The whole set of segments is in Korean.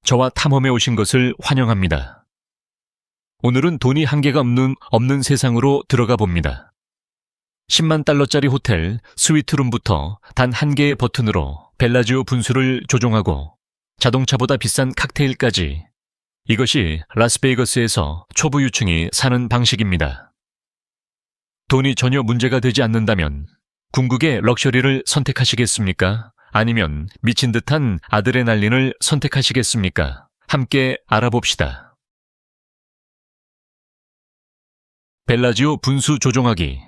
저와 탐험해 오신 것을 환영합니다. 오늘은 돈이 한계가 없는 세상으로 들어가 봅니다. 10만 달러짜리 호텔 스위트룸부터 단 한 개의 버튼으로 벨라지오 분수를 조종하고 자동차보다 비싼 칵테일까지, 이것이 라스베이거스에서 초보 유층이 사는 방식입니다. 돈이 전혀 문제가 되지 않는다면 궁극의 럭셔리를 선택하시겠습니까? 아니면 미친 듯한 아드레날린을 선택하시겠습니까? 함께 알아봅시다. 벨라지오 분수 조종하기.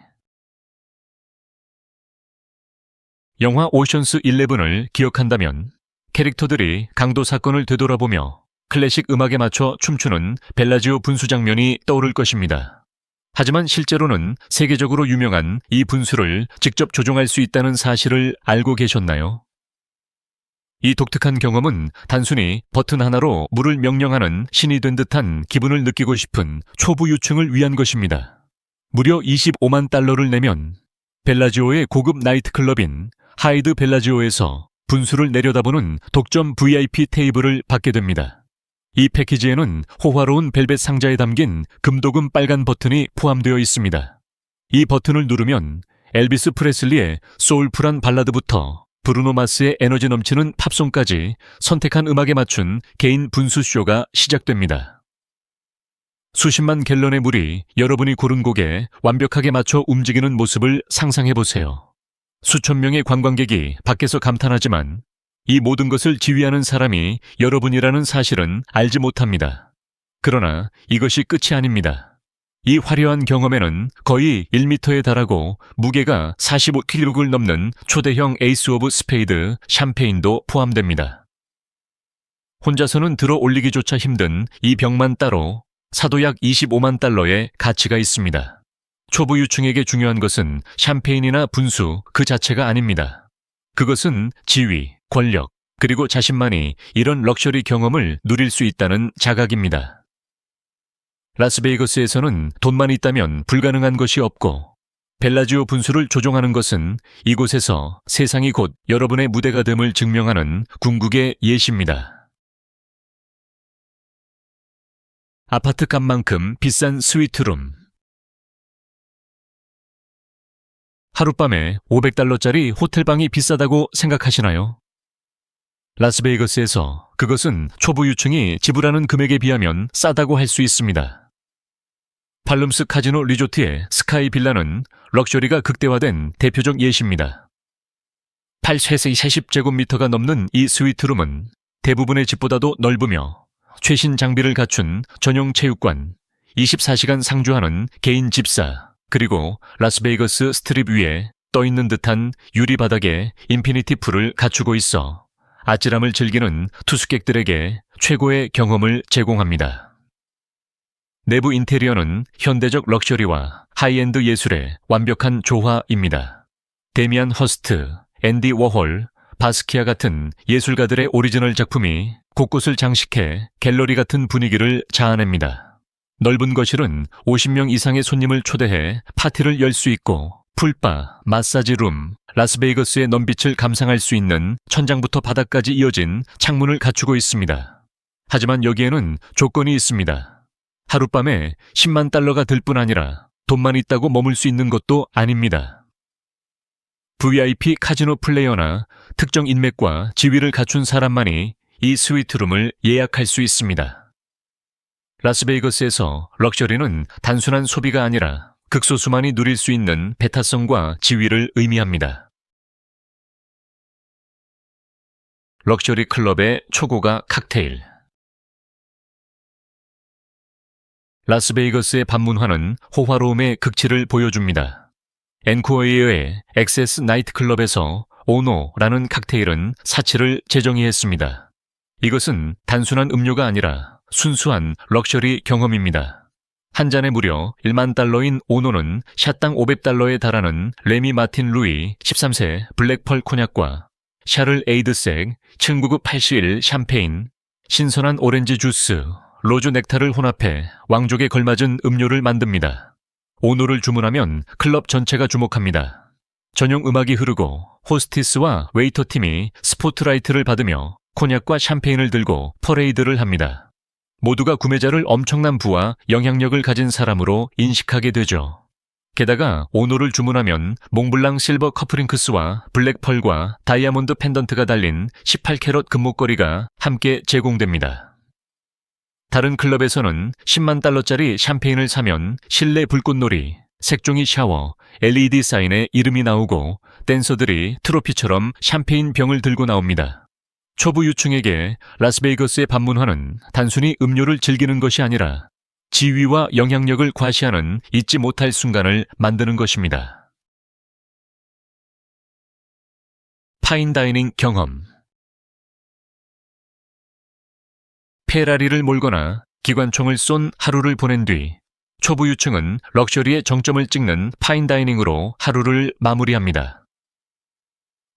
영화 오션스 11을 기억한다면 캐릭터들이 강도 사건을 되돌아보며 클래식 음악에 맞춰 춤추는 벨라지오 분수 장면이 떠오를 것입니다. 하지만 실제로는 세계적으로 유명한 이 분수를 직접 조종할 수 있다는 사실을 알고 계셨나요? 이 독특한 경험은 단순히 버튼 하나로 물을 명령하는 신이 된 듯한 기분을 느끼고 싶은 초보 유층을 위한 것입니다. 무려 25만 달러를 내면 벨라지오의 고급 나이트클럽인 하이드 벨라지오에서 분수를 내려다보는 독점 VIP 테이블을 받게 됩니다. 이 패키지에는 호화로운 벨벳 상자에 담긴 금도금 빨간 버튼이 포함되어 있습니다. 이 버튼을 누르면 엘비스 프레슬리의 소울풀한 발라드부터 브루노 마스의 에너지 넘치는 팝송까지 선택한 음악에 맞춘 개인 분수쇼가 시작됩니다. 수십만 갤런의 물이 여러분이 고른 곡에 완벽하게 맞춰 움직이는 모습을 상상해보세요. 수천 명의 관광객이 밖에서 감탄하지만 이 모든 것을 지휘하는 사람이 여러분이라는 사실은 알지 못합니다. 그러나 이것이 끝이 아닙니다. 이 화려한 경험에는 거의 1m에 달하고 무게가 45kg을 넘는 초대형 에이스 오브 스페이드 샴페인도 포함됩니다. 혼자서는 들어 올리기조차 힘든 이 병만 따로 사도 약 25만 달러의 가치가 있습니다. 초보 유층에게 중요한 것은 샴페인이나 분수 그 자체가 아닙니다. 그것은 지위, 권력, 그리고 자신만이 이런 럭셔리 경험을 누릴 수 있다는 자각입니다. 라스베이거스에서는 돈만 있다면 불가능한 것이 없고 벨라지오 분수를 조종하는 것은 이곳에서 세상이 곧 여러분의 무대가 됨을 증명하는 궁극의 예시입니다. 아파트 값만큼 비싼 스위트룸. 하룻밤에 500달러짜리 호텔방이 비싸다고 생각하시나요? 라스베이거스에서 그것은 초보 유층이 지불하는 금액에 비하면 싸다고 할 수 있습니다. 팔룸스 카지노 리조트의 스카이 빌라는 럭셔리가 극대화된 대표적 예시입니다. 80제곱미터가 넘는 이 스위트룸은 대부분의 집보다도 넓으며 최신 장비를 갖춘 전용 체육관, 24시간 상주하는 개인 집사, 그리고 라스베이거스 스트립 위에 떠있는 듯한 유리 바닥에 인피니티 풀을 갖추고 있어 아찔함을 즐기는 투숙객들에게 최고의 경험을 제공합니다. 내부 인테리어는 현대적 럭셔리와 하이엔드 예술의 완벽한 조화입니다. 데미안 허스트, 앤디 워홀, 바스키아 같은 예술가들의 오리지널 작품이 곳곳을 장식해 갤러리 같은 분위기를 자아냅니다. 넓은 거실은 50명 이상의 손님을 초대해 파티를 열 수 있고 풀바, 마사지룸, 라스베이거스의 넘빛을 감상할 수 있는 천장부터 바닥까지 이어진 창문을 갖추고 있습니다. 하지만 여기에는 조건이 있습니다. 하룻밤에 10만 달러가 들 뿐 아니라 돈만 있다고 머물 수 있는 것도 아닙니다. VIP 카지노 플레이어나 특정 인맥과 지위를 갖춘 사람만이 이 스위트룸을 예약할 수 있습니다. 라스베이거스에서 럭셔리는 단순한 소비가 아니라 극소수만이 누릴 수 있는 배타성과 지위를 의미합니다. 럭셔리 클럽의 초고가 칵테일. 라스베이거스의 밤문화는 호화로움의 극치를 보여줍니다. 앵코웨이어의 엑세스 나이트클럽에서 오노라는 칵테일은 사치를 재정의했습니다. 이것은 단순한 음료가 아니라 순수한 럭셔리 경험입니다. 한 잔에 무려 1만 달러인 오노는 샷당 500달러에 달하는 레미 마틴 루이 13세 블랙펄 코냑과 샤를 에이드색 1981 샴페인, 신선한 오렌지 주스, 로즈 넥타를 혼합해 왕족에 걸맞은 음료를 만듭니다. 오노를 주문하면 클럽 전체가 주목합니다. 전용 음악이 흐르고 호스티스와 웨이터 팀이 스포트라이트를 받으며 코냑과 샴페인을 들고 퍼레이드를 합니다. 모두가 구매자를 엄청난 부와 영향력을 가진 사람으로 인식하게 되죠. 게다가 오노를 주문하면 몽블랑 실버 커프링크스와 블랙펄과 다이아몬드 펜던트가 달린 18캐럿 금목걸이가 함께 제공됩니다. 다른 클럽에서는 10만 달러짜리 샴페인을 사면 실내 불꽃놀이, 색종이 샤워, LED 사인에 이름이 나오고 댄서들이 트로피처럼 샴페인 병을 들고 나옵니다. 초보 유충에게 라스베이거스의 밤문화는 단순히 음료를 즐기는 것이 아니라 지위와 영향력을 과시하는 잊지 못할 순간을 만드는 것입니다. 파인다이닝 경험. 페라리를 몰거나 기관총을 쏜 하루를 보낸 뒤 초보 유충은 럭셔리의 정점을 찍는 파인다이닝으로 하루를 마무리합니다.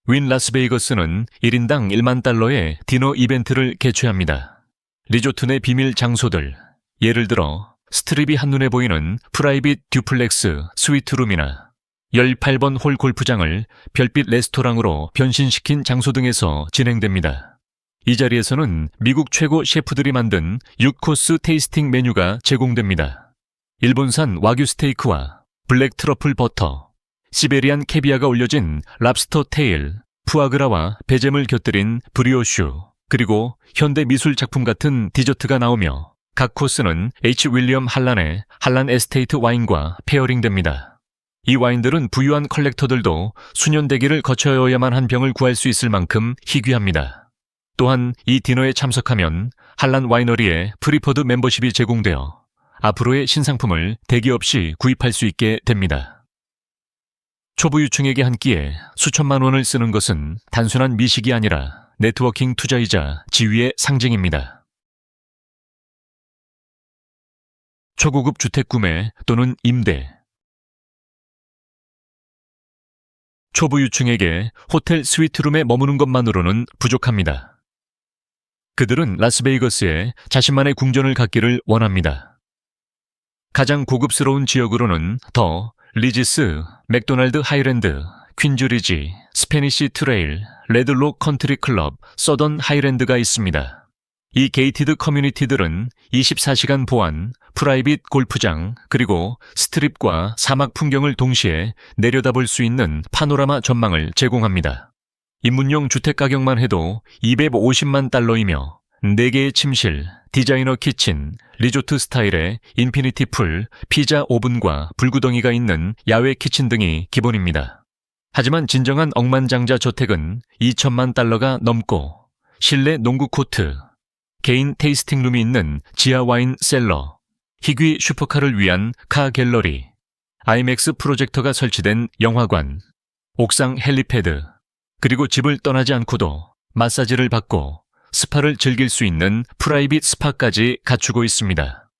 윈 라스베이거스는 1인당 1만 달러의 디너 이벤트를 개최합니다. 리조트 내 비밀 장소들, 예를 들어 스트립이 한눈에 보이는 프라이빗 듀플렉스 스위트룸이나 18번 홀 골프장을 별빛 레스토랑으로 변신시킨 장소 등에서 진행됩니다. 이 자리에서는 미국 최고 셰프들이 만든 6코스 테이스팅 메뉴가 제공됩니다. 일본산 와규 스테이크와 블랙 트러플 버터, 시베리안 캐비아가 올려진 랍스터 테일, 푸아그라와 배잼을 곁들인 브리오슈, 그리고 현대 미술 작품 같은 디저트가 나오며 각 코스는 H. 윌리엄 할란의 할란 에스테이트 와인과 페어링됩니다. 이 와인들은 부유한 컬렉터들도 수년 대기를 거쳐야만 한 병을 구할 수 있을 만큼 희귀합니다. 또한 이 디너에 참석하면 할란 와이너리의 프리퍼드 멤버십이 제공되어 앞으로의 신상품을 대기 없이 구입할 수 있게 됩니다. 초보 유충에게 한 끼에 수천만 원을 쓰는 것은 단순한 미식이 아니라 네트워킹 투자이자 지위의 상징입니다. 초고급 주택 구매 또는 임대. 초보 유충에게 호텔 스위트룸에 머무는 것만으로는 부족합니다. 그들은 라스베이거스에 자신만의 궁전을 갖기를 원합니다. 가장 고급스러운 지역으로는 더 리지스, 맥도날드 하이랜드, 퀸즈리지, 스페니시 트레일, 레드록 컨트리 클럽, 서던 하이랜드가 있습니다. 이 게이티드 커뮤니티들은 24시간 보안, 프라이빗 골프장, 그리고 스트립과 사막 풍경을 동시에 내려다볼 수 있는 파노라마 전망을 제공합니다. 입문용 주택 가격만 해도 250만 달러이며 4개의 침실, 디자이너 키친, 리조트 스타일의 인피니티 풀, 피자 오븐과 불구덩이가 있는 야외 키친 등이 기본입니다. 하지만 진정한 억만장자 저택은 2천만 달러가 넘고 실내 농구 코트, 개인 테이스팅룸이 있는 지하 와인 셀러, 희귀 슈퍼카를 위한 카 갤러리, IMAX 프로젝터가 설치된 영화관, 옥상 헬리패드, 그리고 집을 떠나지 않고도 마사지를 받고 스파를 즐길 수 있는 프라이빗 스파까지 갖추고 있습니다.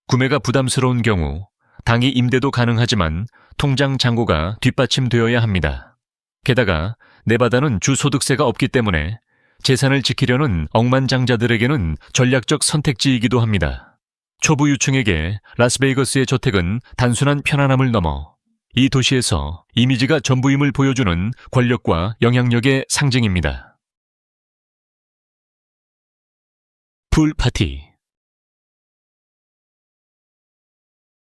구매가 부담스러운 경우 당일 임대도 가능하지만 통장 잔고가 뒷받침되어야 합니다. 게다가 네바다는 주소득세가 없기 때문에 재산을 지키려는 억만장자들에게는 전략적 선택지이기도 합니다. 초보 유충에게 라스베이거스의 저택은 단순한 편안함을 넘어 이 도시에서 이미지가 전부임을 보여주는 권력과 영향력의 상징입니다. 풀파티.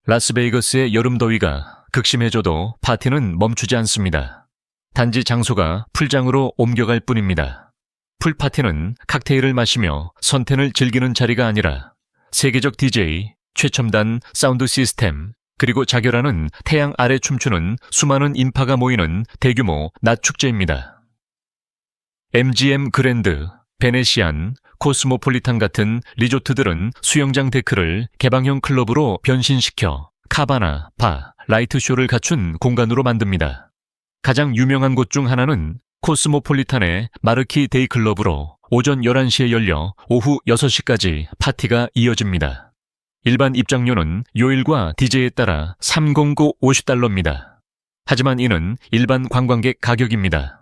라스베이거스의 여름 더위가 극심해져도 파티는 멈추지 않습니다. 단지 장소가 풀장으로 옮겨갈 뿐입니다. 풀파티는 칵테일을 마시며 선텐을 즐기는 자리가 아니라 세계적 DJ, 최첨단 사운드 시스템, 그리고 자결하는 태양 아래 춤추는 수많은 인파가 모이는 대규모 낮 축제입니다. MGM 그랜드, 베네시안, 코스모폴리탄 같은 리조트들은 수영장 데크를 개방형 클럽으로 변신시켜 카바나, 바, 라이트쇼를 갖춘 공간으로 만듭니다. 가장 유명한 곳 중 하나는 코스모폴리탄의 마르키 데이 클럽으로 오전 11시에 열려 오후 6시까지 파티가 이어집니다. 일반 입장료는 요일과 DJ에 따라 309 $50입니다. 하지만 이는 일반 관광객 가격입니다.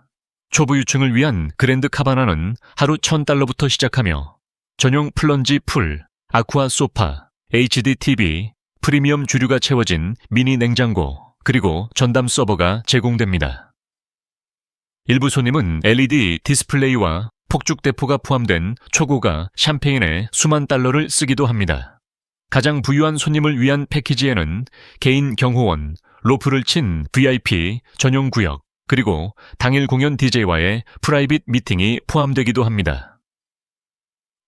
초보 유층을 위한 그랜드 카바나는 하루 $1,000부터 시작하며 전용 플런지 풀, 아쿠아 소파, HD TV, 프리미엄 주류가 채워진 미니 냉장고, 그리고 전담 서버가 제공됩니다. 일부 손님은 LED 디스플레이와 폭죽 대포가 포함된 초고가 샴페인에 수만 달러를 쓰기도 합니다. 가장 부유한 손님을 위한 패키지에는 개인 경호원, 로프를 친 VIP 전용 구역, 그리고 당일 공연 DJ와의 프라이빗 미팅이 포함되기도 합니다.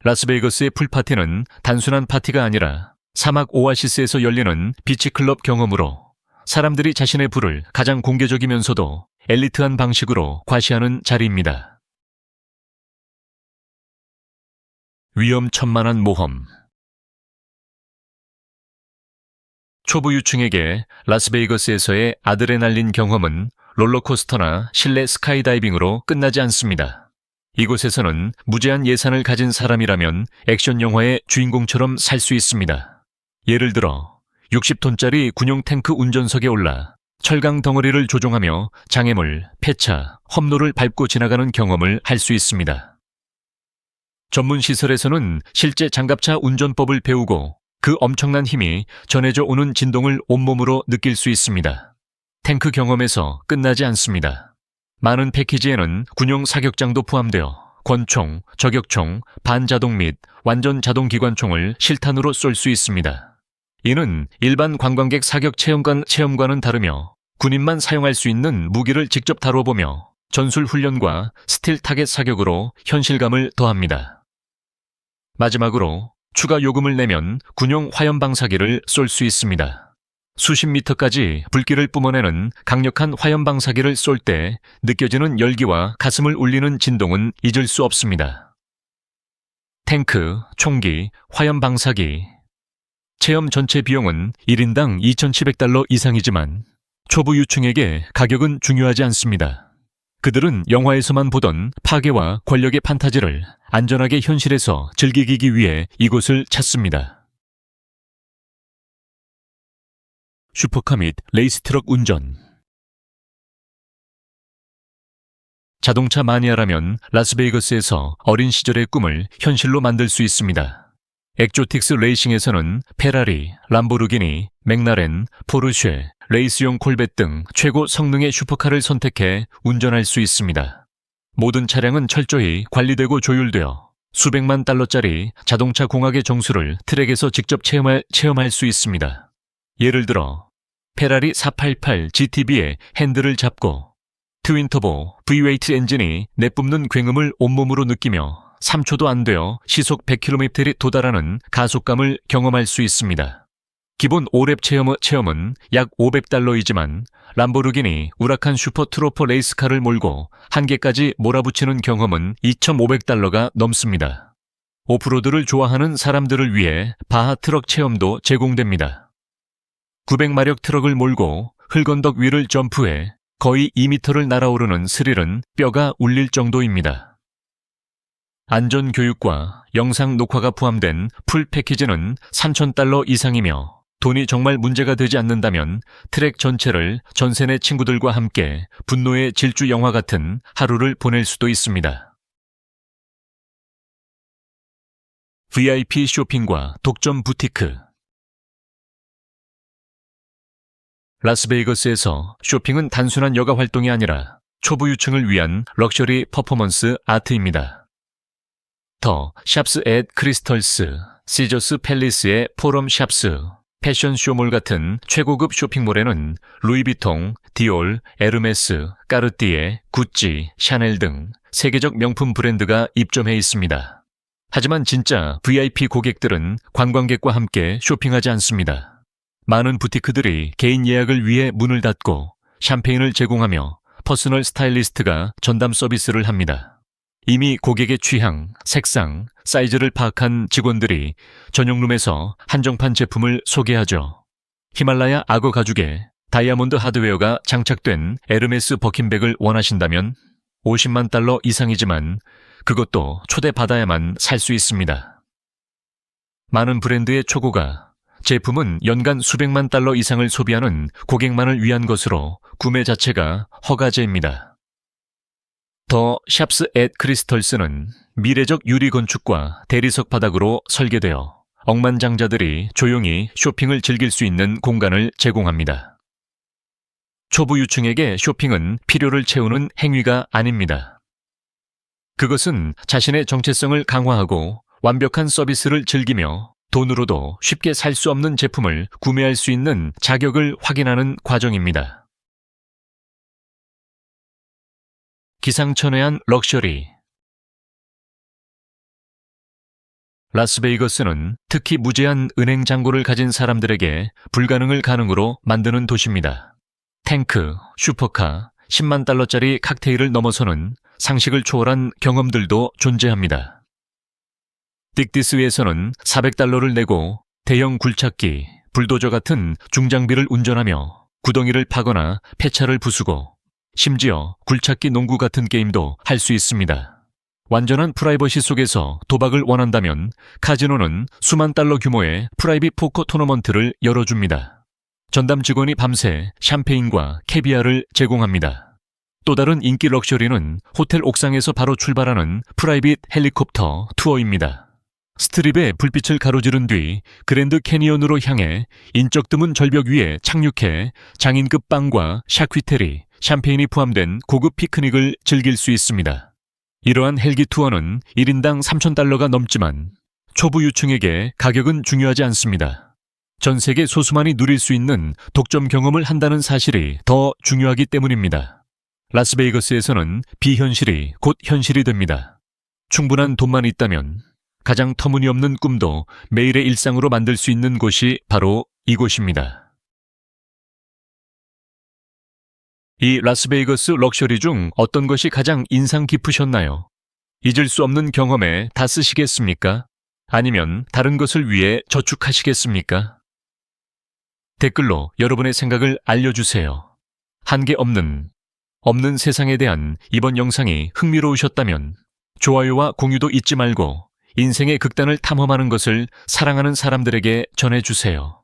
라스베이거스의 풀파티는 단순한 파티가 아니라 사막 오아시스에서 열리는 비치클럽 경험으로 사람들이 자신의 부를 가장 공개적이면서도 엘리트한 방식으로 과시하는 자리입니다. 위험천만한 모험. 초보 유충에게 라스베이거스에서의 아드레날린 경험은 롤러코스터나 실내 스카이다이빙으로 끝나지 않습니다. 이곳에서는 무제한 예산을 가진 사람이라면 액션 영화의 주인공처럼 살 수 있습니다. 예를 들어 60톤짜리 군용 탱크 운전석에 올라 철강 덩어리를 조종하며 장애물, 폐차, 험로를 밟고 지나가는 경험을 할 수 있습니다. 전문 시설에서는 실제 장갑차 운전법을 배우고 그 엄청난 힘이 전해져 오는 진동을 온몸으로 느낄 수 있습니다. 탱크 경험에서 끝나지 않습니다. 많은 패키지에는 군용 사격장도 포함되어 권총, 저격총, 반자동 및 완전 자동 기관총을 실탄으로 쏠 수 있습니다. 이는 일반 관광객 사격 체험과는 다르며 군인만 사용할 수 있는 무기를 직접 다뤄보며 전술 훈련과 스틸 타겟 사격으로 현실감을 더합니다. 마지막으로 추가 요금을 내면 군용 화염 방사기를 쏠 수 있습니다. 수십 미터까지 불길을 뿜어내는 강력한 화염 방사기를 쏠 때 느껴지는 열기와 가슴을 울리는 진동은 잊을 수 없습니다. 탱크, 총기, 화염 방사기. 체험 전체 비용은 1인당 2,700달러 이상이지만 초보 유충에게 가격은 중요하지 않습니다. 그들은 영화에서만 보던 파괴와 권력의 판타지를 안전하게 현실에서 즐기기 위해 이곳을 찾습니다. 슈퍼카 및 레이스트럭 운전. 자동차 마니아라면 라스베이거스에서 어린 시절의 꿈을 현실로 만들 수 있습니다. 엑조틱스 레이싱에서는 페라리, 람보르기니, 맥라렌, 포르쉐, 레이스용 콜벳 등 최고 성능의 슈퍼카를 선택해 운전할 수 있습니다. 모든 차량은 철저히 관리되고 조율되어 수백만 달러짜리 자동차 공학의 정수를 트랙에서 직접 체험할 수 있습니다. 예를 들어 페라리 488 GTB의 핸들을 잡고 트윈터보 V8 엔진이 내뿜는 굉음을 온몸으로 느끼며 3초도 안 되어 시속 100km에 도달하는 가속감을 경험할 수 있습니다. 기본 5랩 체험은 약 500달러이지만 람보르기니 우라칸 슈퍼 트로퍼 레이스카를 몰고 한계까지 몰아붙이는 경험은 2,500달러가 넘습니다. 오프로드를 좋아하는 사람들을 위해 바하 트럭 체험도 제공됩니다. 900마력 트럭을 몰고 흙언덕 위를 점프해 거의 2m를 날아오르는 스릴은 뼈가 울릴 정도입니다. 안전교육과 영상 녹화가 포함된 풀 패키지는 3,000달러 이상이며 돈이 정말 문제가 되지 않는다면 트랙 전체를 전세 내 친구들과 함께 분노의 질주 영화 같은 하루를 보낼 수도 있습니다. VIP 쇼핑과 독점 부티크. 라스베이거스에서 쇼핑은 단순한 여가 활동이 아니라 초보 유층을 위한 럭셔리 퍼포먼스 아트입니다. 더 샵스 앳 크리스털스, 시저스 팰리스의 포럼 샵스, 패션 쇼몰 같은 최고급 쇼핑몰에는 루이비통, 디올, 에르메스, 까르띠에, 구찌, 샤넬 등 세계적 명품 브랜드가 입점해 있습니다. 하지만 진짜 VIP 고객들은 관광객과 함께 쇼핑하지 않습니다. 많은 부티크들이 개인 예약을 위해 문을 닫고 샴페인을 제공하며 퍼스널 스타일리스트가 전담 서비스를 합니다. 이미 고객의 취향, 색상, 사이즈를 파악한 직원들이 전용룸에서 한정판 제품을 소개하죠. 히말라야 악어 가죽에 다이아몬드 하드웨어가 장착된 에르메스 버킨백을 원하신다면 50만 달러 이상이지만 그것도 초대받아야만 살 수 있습니다. 많은 브랜드의 초고가 제품은 연간 수백만 달러 이상을 소비하는 고객만을 위한 것으로 구매 자체가 허가제입니다. 더 샵스 앳 크리스털스는 미래적 유리 건축과 대리석 바닥으로 설계되어 억만장자들이 조용히 쇼핑을 즐길 수 있는 공간을 제공합니다. 초보 유층에게 쇼핑은 필요를 채우는 행위가 아닙니다. 그것은 자신의 정체성을 강화하고 완벽한 서비스를 즐기며 돈으로도 쉽게 살 수 없는 제품을 구매할 수 있는 자격을 확인하는 과정입니다. 기상천외한 럭셔리. 라스베이거스는 특히 무제한 은행 잔고를 가진 사람들에게 불가능을 가능으로 만드는 도시입니다. 탱크, 슈퍼카, 10만 달러짜리 칵테일을 넘어서는 상식을 초월한 경험들도 존재합니다. 딕디스위에서는 400달러를 내고 대형 굴착기, 불도저 같은 중장비를 운전하며 구덩이를 파거나 폐차를 부수고 심지어 굴착기 농구 같은 게임도 할 수 있습니다. 완전한 프라이버시 속에서 도박을 원한다면 카지노는 수만 달러 규모의 프라이빗 포커 토너먼트를 열어줍니다. 전담 직원이 밤새 샴페인과 캐비아를 제공합니다. 또 다른 인기 럭셔리는 호텔 옥상에서 바로 출발하는 프라이빗 헬리콥터 투어입니다. 스트립에 불빛을 가로지른 뒤 그랜드 캐니언으로 향해 인적 드문 절벽 위에 착륙해 장인급 빵과 샤퀴테리, 샴페인이 포함된 고급 피크닉을 즐길 수 있습니다. 이러한 헬기 투어는 1인당 3,000달러가 넘지만 초보 유층에게 가격은 중요하지 않습니다. 전 세계 소수만이 누릴 수 있는 독점 경험을 한다는 사실이 더 중요하기 때문입니다. 라스베이거스에서는 비현실이 곧 현실이 됩니다. 충분한 돈만 있다면 가장 터무니없는 꿈도 매일의 일상으로 만들 수 있는 곳이 바로 이곳입니다. 이 라스베이거스 럭셔리 중 어떤 것이 가장 인상 깊으셨나요? 잊을 수 없는 경험에 다 쓰시겠습니까? 아니면 다른 것을 위해 저축하시겠습니까? 댓글로 여러분의 생각을 알려주세요. 한계 없는 세상에 대한 이번 영상이 흥미로우셨다면 좋아요와 공유도 잊지 말고 인생의 극단을 탐험하는 것을 사랑하는 사람들에게 전해주세요.